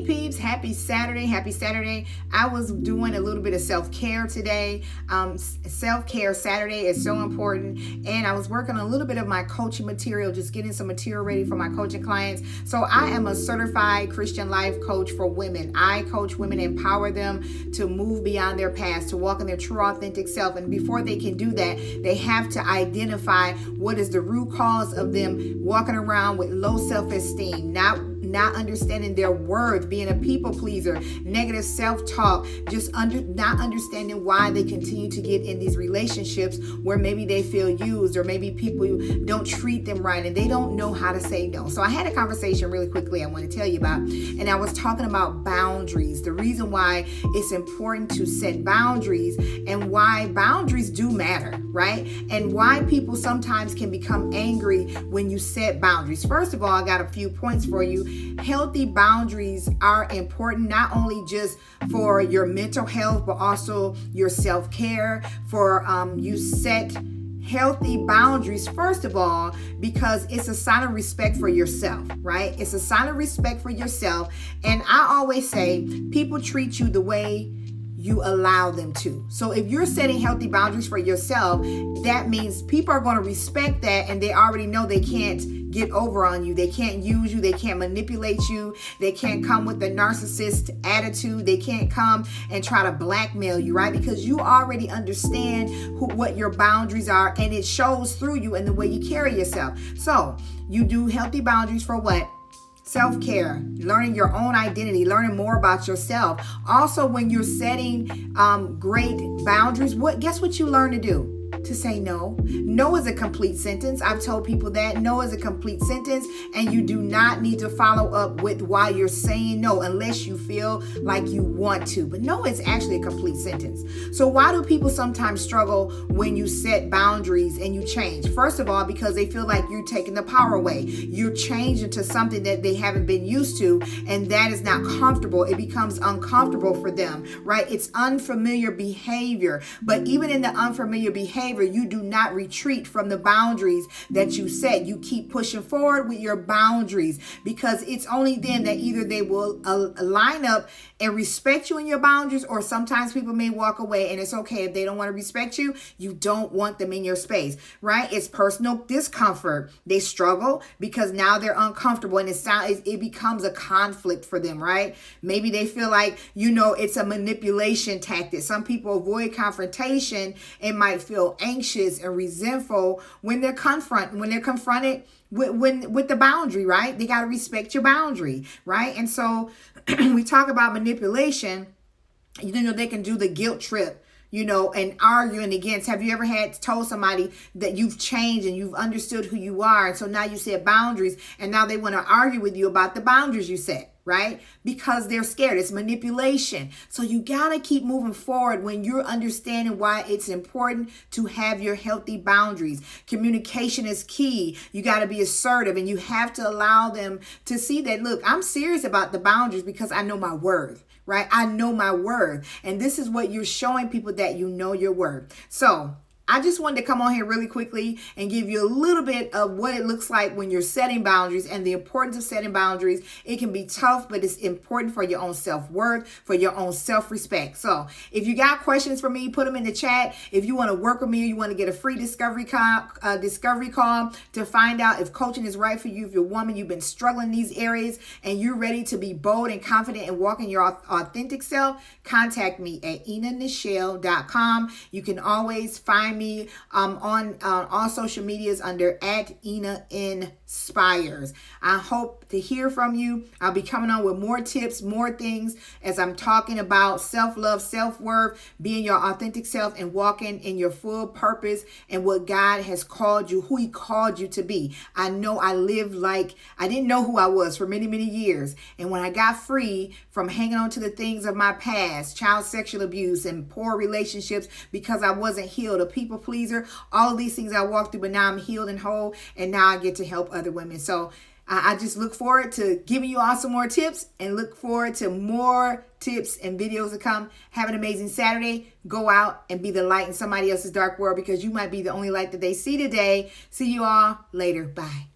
peeps, happy Saturday. Happy Saturday. I was doing a little bit of self-care today. Self-care Saturday is so important. And I was working on a little bit of my coaching material, just getting some material ready for my coaching clients. So I am a certified Christian life coach for women. I coach women, empower them to move beyond their past, to walk in their true authentic self. And before they can do that, they have to identify what is the root cause of them walking around with low self-esteem, not understanding their worth, being a people pleaser, negative self-talk, not understanding why they continue to get in these relationships where maybe they feel used, or maybe people don't treat them right and they don't know how to say no. So I had a conversation really quickly I want to tell you about, and I was talking about boundaries, the reason why it's important to set boundaries and why boundaries do matter, right? And why people sometimes can become angry when you set boundaries. First of all, I got a few points for you. Healthy boundaries are important, not only just for your mental health, but also your self-care. You set healthy boundaries, first of all, because it's a sign of respect for yourself, right? It's a sign of respect for yourself. And I always say, people treat you the way you allow them to. So if you're setting healthy boundaries for yourself, that means people are going to respect that, and they already know they can't get over on you. They can't use you. They can't manipulate you. They can't come with a narcissist attitude. They can't come and try to blackmail you, right? Because you already understand what your boundaries are, and it shows through you and the way you carry yourself. So you do healthy boundaries for what? Self-care, learning your own identity, learning more about yourself. Also, when you're setting great boundaries, guess what you learn to do? To say no. No is a complete sentence. I've told people that no is a complete sentence, and you do not need to follow up with why you're saying no unless you feel like you want to. But no is actually a complete sentence. So why do people sometimes struggle when you set boundaries and you change? First of all, because they feel like you're taking the power away. You're changing to something that they haven't been used to, and that is not comfortable. It becomes uncomfortable for them, right? It's unfamiliar behavior. But even in the unfamiliar behavior, you do not retreat from the boundaries that you set. You keep pushing forward with your boundaries, because it's only then that either they will line up and respect you in your boundaries, or sometimes people may walk away, and it's okay if they don't want to respect you. You don't want them in your space, right? It's personal discomfort. They struggle because now they're uncomfortable, and it becomes a conflict for them, right? Maybe they feel like, it's a manipulation tactic. Some people avoid confrontation and might feel anxious and resentful when they're confronted with the boundary, right? They got to respect your boundary, right? And so we talk about manipulation. They can do the guilt trip, and arguing against. Have you ever told somebody that you've changed and you've understood who you are, and so now you set boundaries, and now they want to argue with you about the boundaries you set? Right? Because they're scared. It's manipulation. So you got to keep moving forward when you're understanding why it's important to have your healthy boundaries. Communication is key. You got to be assertive, and you have to allow them to see that, look, I'm serious about the boundaries because I know my worth, right? I know my worth. And this is what you're showing people, that you know your worth. So I just wanted to come on here really quickly and give you a little bit of what it looks like when you're setting boundaries and the importance of setting boundaries. It can be tough, but it's important for your own self-worth, for your own self-respect. So if you got questions for me, put them in the chat. If you want to work with me, or you want to get a free discovery call to find out if coaching is right for you, if you're a woman, you've been struggling in these areas, and you're ready to be bold and confident and walk in your authentic self, contact me at inanichelle.com. You can always find me on all social medias under @InaInspires. I hope to hear from you. I'll be coming on with more tips, more things, as I'm talking about self-love, self-worth, being your authentic self, and walking in your full purpose and what God has called you, who He called you to be. I know I lived like I didn't know who I was for many, many years. And when I got free from hanging on to the things of my past, child sexual abuse and poor relationships because I wasn't healed, a people pleaser, all of these things I walked through, but now I'm healed and whole, and now I get to help other women. So I just look forward to giving you all some more tips, and look forward to more tips and videos to come. Have an amazing Saturday. Go out and be the light in somebody else's dark world, because you might be the only light that they see today. See you all later. Bye.